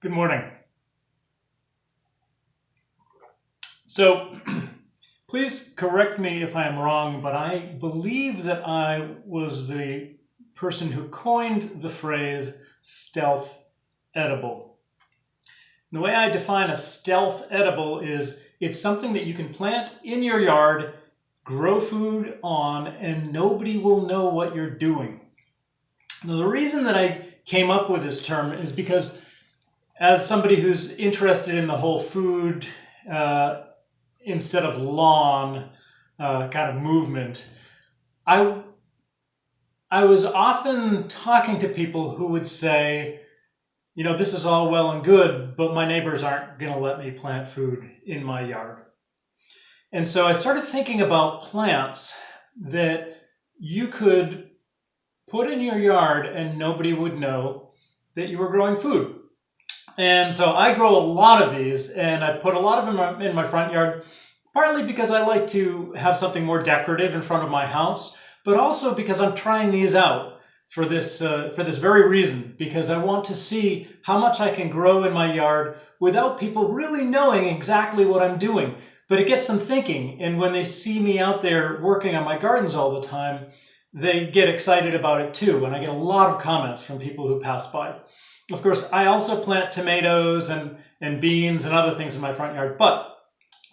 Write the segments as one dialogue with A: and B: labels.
A: Good morning. So please correct me if I'm wrong, but I believe that I was the person who coined the phrase stealth edible. And the way I define a stealth edible is it's something that you can plant in your yard, grow food on, and nobody will know what you're doing. Now, the reason that I came up with this term is because as somebody who's interested in the whole food instead of lawn kind of movement, I was often talking to people who would say, you know, this is all well and good, but my neighbors aren't going to let me plant food in my yard. And so I started thinking about plants that you could put in your yard and nobody would know that you were growing food. And so I grow a lot of these, and I put a lot of them in my front yard, partly because I like to have something more decorative in front of my house, but also because I'm trying these out for this very reason, because I want to see how much I can grow in my yard without people really knowing exactly what I'm doing. But it gets them thinking, and when they see me out there working on my gardens all the time, they get excited about it too, and I get a lot of comments from people who pass by. Of course, I also plant tomatoes and beans and other things in my front yard, but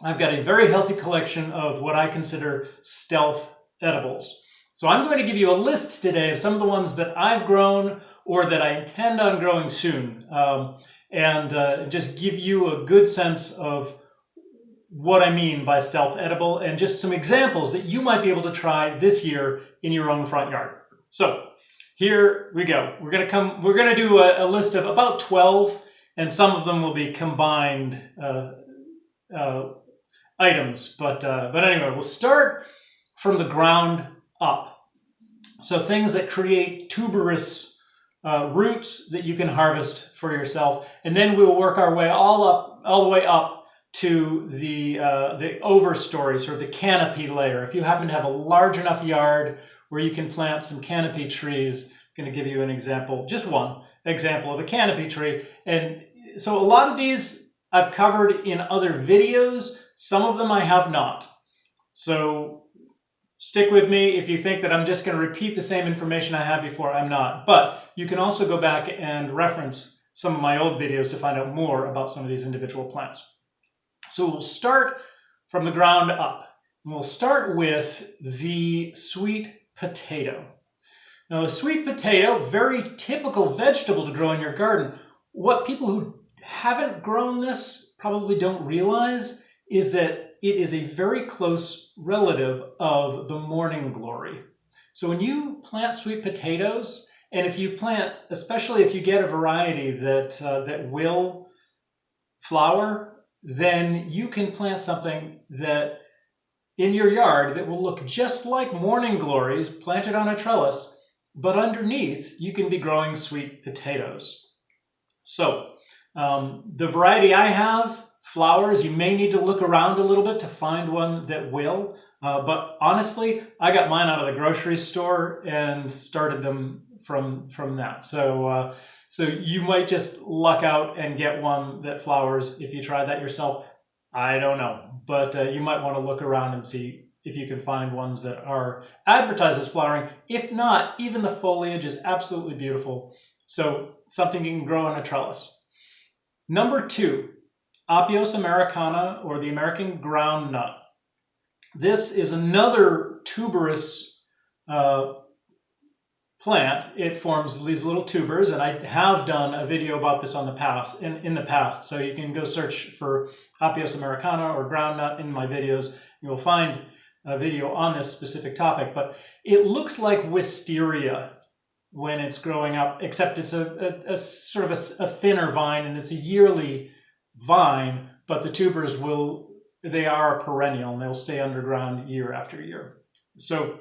A: I've got a very healthy collection of what I consider stealth edibles. So I'm going to give you a list today of some of the ones that I've grown or that I intend on growing soon, and just give you a good sense of what I mean by stealth edible and just some examples that you might be able to try this year in your own front yard. So here we go. We're going to do a list of about 12, and some of them will be combined items. But anyway, we'll start from the ground up. So things that create tuberous roots that you can harvest for yourself, and then we'll work our way all the way up to the overstory, sort of the canopy layer. If you happen to have a large enough yard where you can plant some canopy trees, I'm going to give you an example, just one example of a canopy tree. And so a lot of these I've covered in other videos. Some of them I have not. So stick with me. If you think that I'm just going to repeat the same information I had before, I'm not. But you can also go back and reference some of my old videos to find out more about some of these individual plants. So we'll start from the ground up. And we'll start with the sweet potato. Now, the sweet potato, very typical vegetable to grow in your garden. What people who haven't grown this probably don't realize is that it is a very close relative of the morning glory. So when you plant sweet potatoes, and if you plant, especially if you get a variety that will flower, then you can plant something that in your yard that will look just like morning glories planted on a trellis, but underneath you can be growing sweet potatoes. So the variety I have flowers. You may need to look around a little bit to find one that will, but honestly, I got mine out of the grocery store and started them from that. So you might just luck out and get one that flowers if you try that yourself. I don't know, but you might want to look around and see if you can find ones that are advertised as flowering. If not, even the foliage is absolutely beautiful. So something you can grow on a trellis. Number 2, Apios americana, or the American ground nut. This is another tuberous plant. It forms these little tubers, and I have done a video about this in the past. So you can go search for Apios americana or ground nut in my videos. You will find a video on this specific topic, but it looks like wisteria when it's growing up, except it's a sort of a thinner vine, and it's a yearly vine, but the tubers they are perennial and they'll stay underground year after year. So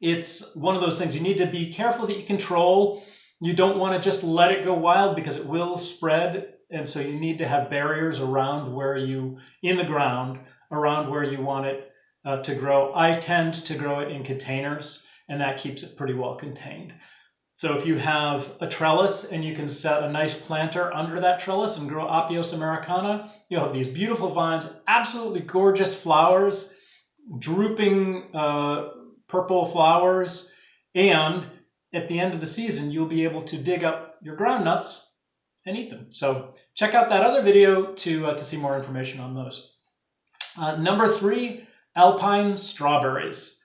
A: it's one of those things you need to be careful that you control. You don't want to just let it go wild because it will spread, and so you need to have barriers around in the ground around where you want it to grow. I tend to grow it in containers, and that keeps it pretty well contained. So if you have a trellis and you can set a nice planter under that trellis and grow Apios americana, you'll have these beautiful vines, absolutely gorgeous flowers, drooping purple flowers, and at the end of the season, you'll be able to dig up your groundnuts and eat them. So check out that other video to see more information on those. Number 3, alpine strawberries.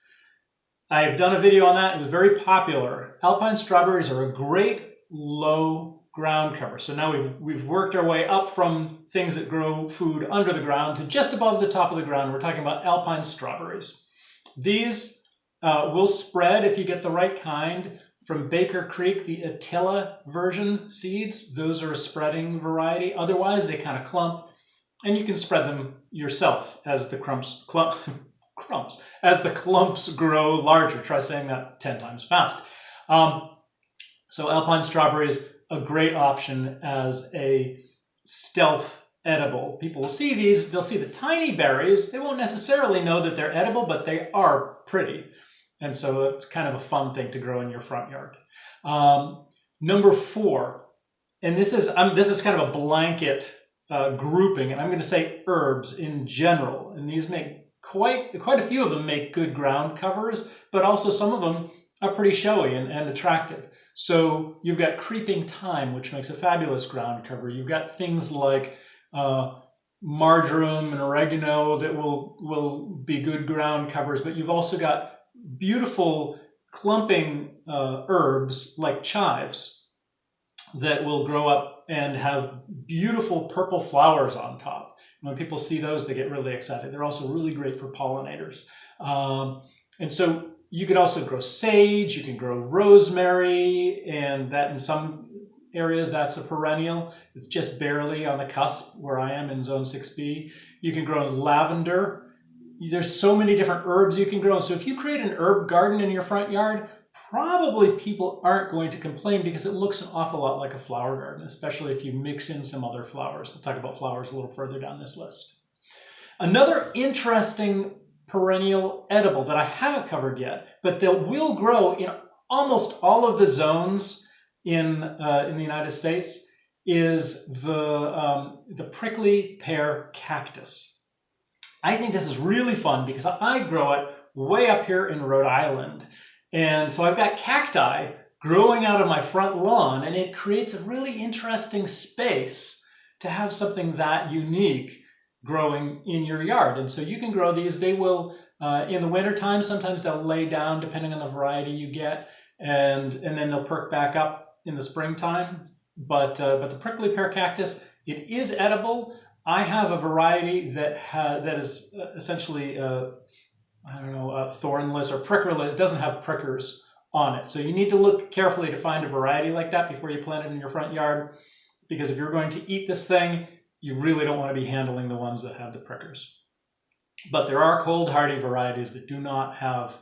A: I've done a video on that. It was very popular. Alpine strawberries are a great low ground cover. So now we've worked our way up from things that grow food under the ground to just above the top of the ground. We're talking about alpine strawberries. These will spread if you get the right kind. From Baker Creek, the Attila version seeds, those are a spreading variety. Otherwise, they kind of clump, and you can spread them yourself as the clumps grow larger. Try saying that 10 times fast. So alpine strawberries, a great option as a stealth edible. People will see these, they'll see the tiny berries. They won't necessarily know that they're edible, but they are pretty. And so it's kind of a fun thing to grow in your front yard. Number 4, and this is kind of a blanket grouping, and I'm going to say herbs in general. And these make quite a few of them make good ground covers, but also some of them are pretty showy and attractive. So you've got creeping thyme, which makes a fabulous ground cover. You've got things like marjoram and oregano that will be good ground covers, but you've also got beautiful clumping herbs like chives that will grow up and have beautiful purple flowers on top. When people see those, they get really excited. They're also really great for pollinators. And so you could also grow sage, you can grow rosemary, and that in some areas that's a perennial. It's just barely on the cusp where I am in zone 6B. You can grow lavender. There's so many different herbs you can grow. So if you create an herb garden in your front yard, probably people aren't going to complain because it looks an awful lot like a flower garden, especially if you mix in some other flowers. We'll talk about flowers a little further down this list. Another interesting perennial edible that I haven't covered yet, but that will grow in almost all of the zones in the United States, is the prickly pear cactus. I think this is really fun because I grow it way up here in Rhode Island. And so I've got cacti growing out of my front lawn, and it creates a really interesting space to have something that unique growing in your yard. And so you can grow these. They will, in the wintertime, sometimes they'll lay down depending on the variety you get, and then they'll perk back up in the springtime. But the prickly pear cactus, it is edible. I have a variety that is essentially, thornless or prickerless. It doesn't have prickers on it. So you need to look carefully to find a variety like that before you plant it in your front yard, because if you're going to eat this thing, you really don't want to be handling the ones that have the prickers. But there are cold hardy varieties that do not have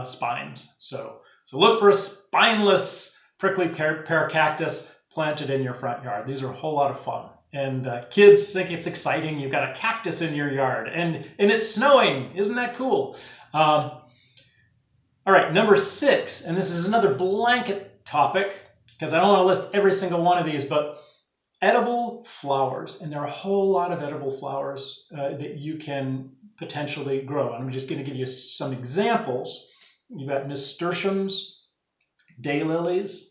A: spines. So look for a spineless prickly pear cactus planted in your front yard. These are a whole lot of fun. And kids think it's exciting. You've got a cactus in your yard and it's snowing. Isn't that cool? All right, number 6, and this is another blanket topic because I don't want to list every single one of these, but edible flowers. And there are a whole lot of edible flowers that you can potentially grow. I'm just going to give you some examples. You've got nasturtiums, daylilies,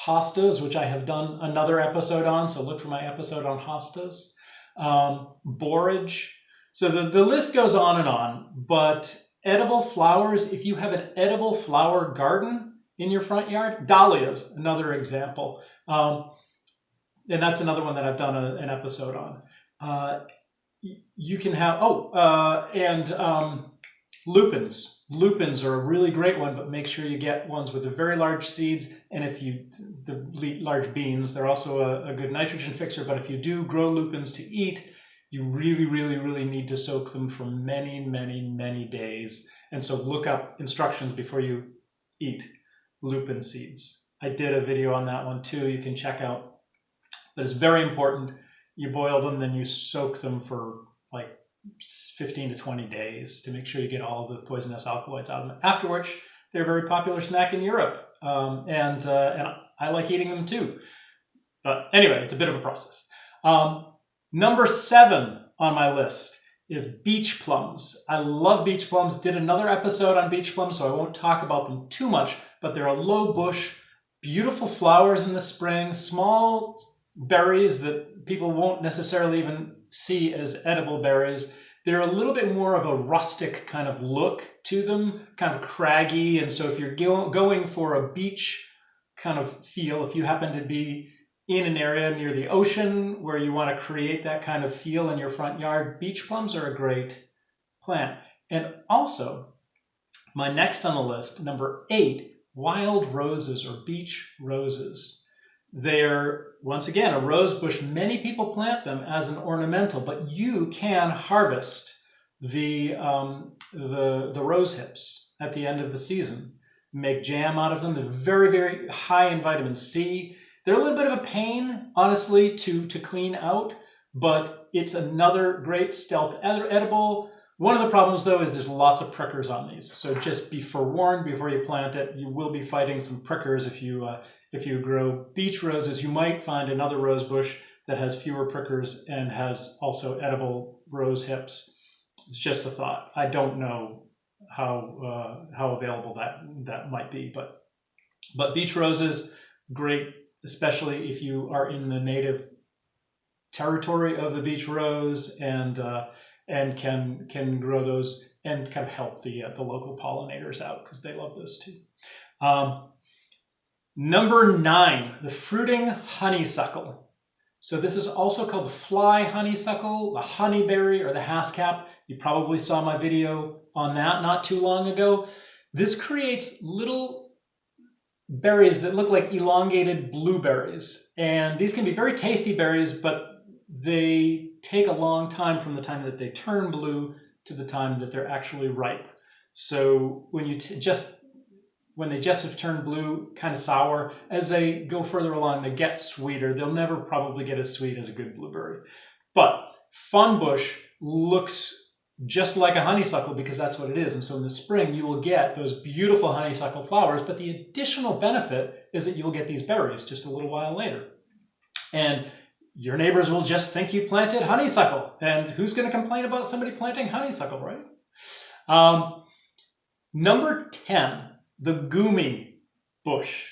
A: hostas, which I have done another episode on, so look for my episode on hostas, borage. So the list goes on, but edible flowers, if you have an edible flower garden in your front yard, dahlias, another example. And that's another one that I've done an episode on. You can have, lupins. Lupins are a really great one, but make sure you get ones with the very large seeds. And the large beans, they're also a good nitrogen fixer. But if you do grow lupins to eat, you really, really, really need to soak them for many, many, many days. And so look up instructions before you eat lupin seeds. I did a video on that one too, you can check out. But it's very important. You boil them, then you soak them for like 15 to 20 days to make sure you get all of the poisonous alkaloids out of them. After which, they're a very popular snack in Europe. and I like eating them too. But anyway, it's a bit of a process. Number 7 on my list is beach plums. I love beach plums. Did another episode on beach plums, so I won't talk about them too much, but they're a low bush, beautiful flowers in the spring, small berries that people won't necessarily even see as edible berries. They're a little bit more of a rustic kind of look to them, kind of craggy. And so if you're going for a beach kind of feel, if you happen to be in an area near the ocean where you want to create that kind of feel in your front yard, beach plums are a great plant. And also, my next on the list, number 8, wild roses or beach roses. They're, once again, a rose bush. Many people plant them as an ornamental, but you can harvest the rose hips at the end of the season. Make jam out of them. They're very, very high in vitamin C. They're a little bit of a pain, honestly, to clean out, but it's another great stealth edible. One of the problems, though, is there's lots of prickers on these. So just be forewarned before you plant it. You will be fighting some prickers if you grow beach roses. You might find another rose bush that has fewer prickers and has also edible rose hips. It's just a thought. I don't know how available that might be, but beach roses, great, especially if you are in the native territory of the beach rose and can grow those and kind of help the local pollinators out because they love those too. Number 9, the fruiting honeysuckle. So this is also called the fly honeysuckle, the honeyberry, or the haskap. You probably saw my video on that not too long ago. This creates little berries that look like elongated blueberries. And these can be very tasty berries, but they take a long time from the time that they turn blue to the time that they're actually ripe. So when they just have turned blue, kind of sour, as they go further along, they get sweeter. They'll never probably get as sweet as a good blueberry. But fun bush looks just like a honeysuckle because that's what it is. And so in the spring, you will get those beautiful honeysuckle flowers, but the additional benefit is that you will get these berries just a little while later. And your neighbors will just think you planted honeysuckle. And who's going to complain about somebody planting honeysuckle, right? Number 10, the gumi bush.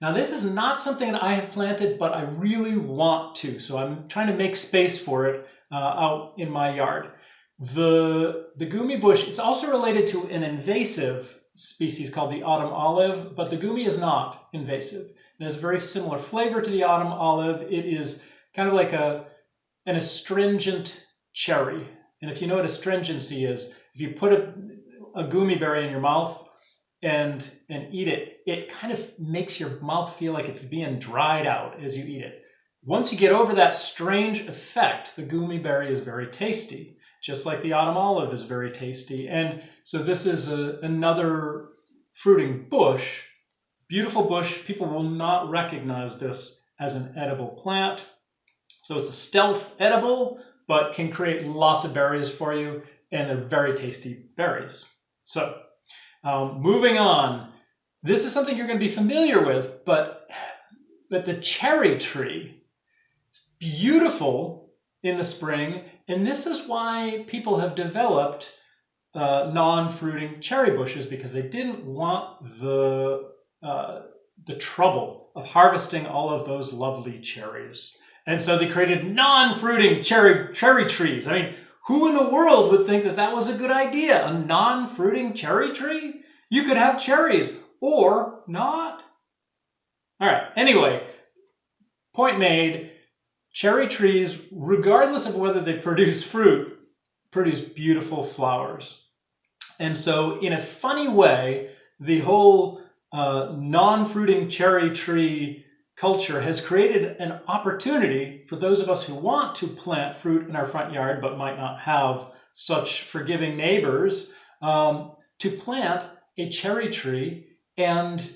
A: Now this is not something that I have planted, but I really want to. So I'm trying to make space for it out in my yard. The gumi bush, it's also related to an invasive species called the autumn olive, but the gumi is not invasive. It has a very similar flavor to the autumn olive. It is kind of like an astringent cherry. And if you know what astringency is, if you put a gumi berry in your mouth and eat it, it kind of makes your mouth feel like it's being dried out as you eat it. Once you get over that strange effect, the gumi berry is very tasty, just like the autumn olive is very tasty. And so this is another fruiting bush, beautiful bush. People will not recognize this as an edible plant. So it's a stealth edible, but can create lots of berries for you, and they're very tasty berries. So moving on, this is something you're going to be familiar with, but the cherry tree is beautiful in the spring, and this is why people have developed non-fruiting cherry bushes, because they didn't want the trouble of harvesting all of those lovely cherries. And so they created non-fruiting cherry trees. I mean, who in the world would think that that was a good idea? A non-fruiting cherry tree? You could have cherries or not. All right, anyway, point made. Cherry trees, regardless of whether they produce fruit, produce beautiful flowers. And so in a funny way, the whole non-fruiting cherry tree culture has created an opportunity for those of us who want to plant fruit in our front yard but might not have such forgiving neighbors to plant a cherry tree and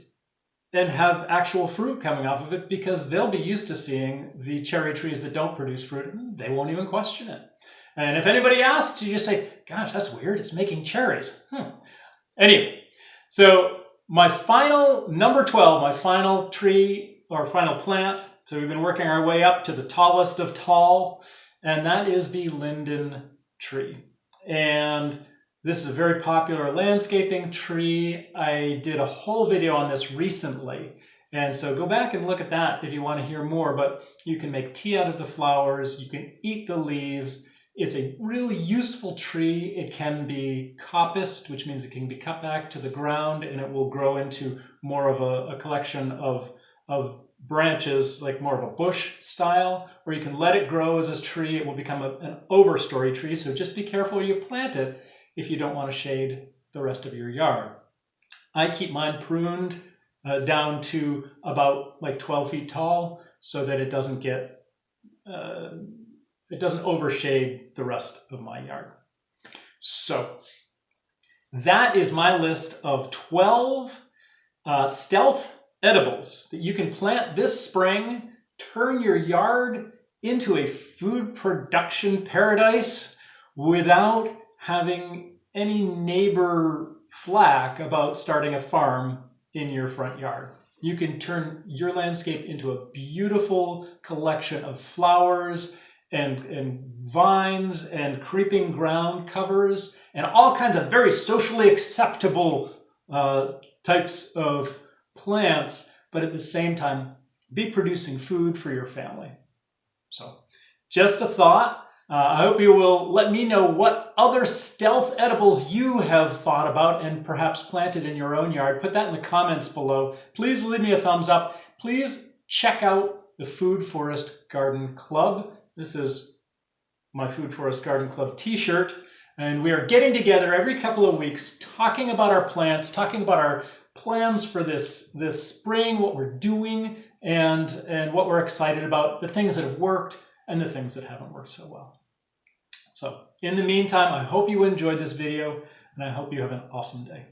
A: have actual fruit coming off of it, because they'll be used to seeing the cherry trees that don't produce fruit. They won't even question it. And if anybody asks, you just say, gosh, that's weird, it's making cherries. Anyway, so my final, number 12, my final tree or final plant. So we've been working our way up to the tallest of tall, and that is the linden tree. And this is a very popular landscaping tree. I did a whole video on this recently. And so go back and look at that if you want to hear more, but you can make tea out of the flowers, you can eat the leaves. It's a really useful tree. It can be coppiced, which means it can be cut back to the ground and it will grow into more of a collection of branches, like more of a bush style, or you can let it grow as a tree. It will become an overstory tree, so just be careful where you plant it if you don't want to shade the rest of your yard. I keep mine pruned down to about like 12 feet tall so that it doesn't get, it doesn't overshade the rest of my yard. So that is my list of 12 stealth edibles that you can plant this spring, turn your yard into a food production paradise without having any neighbor flack about starting a farm in your front yard. You can turn your landscape into a beautiful collection of flowers and vines and creeping ground covers and all kinds of very socially acceptable types of plants, but at the same time be producing food for your family. So just a thought. I hope you will let me know what other stealth edibles you have thought about and perhaps planted in your own yard. Put that in the comments below. Please leave me a thumbs up. Please check out the Food Forest Garden Club. This is my Food Forest Garden Club t-shirt, and we are getting together every couple of weeks talking about our plants, talking about our plans for this spring, what we're doing, and what we're excited about, the things that have worked and the things that haven't worked so well. So in the meantime, I hope you enjoyed this video, and I hope you have an awesome day.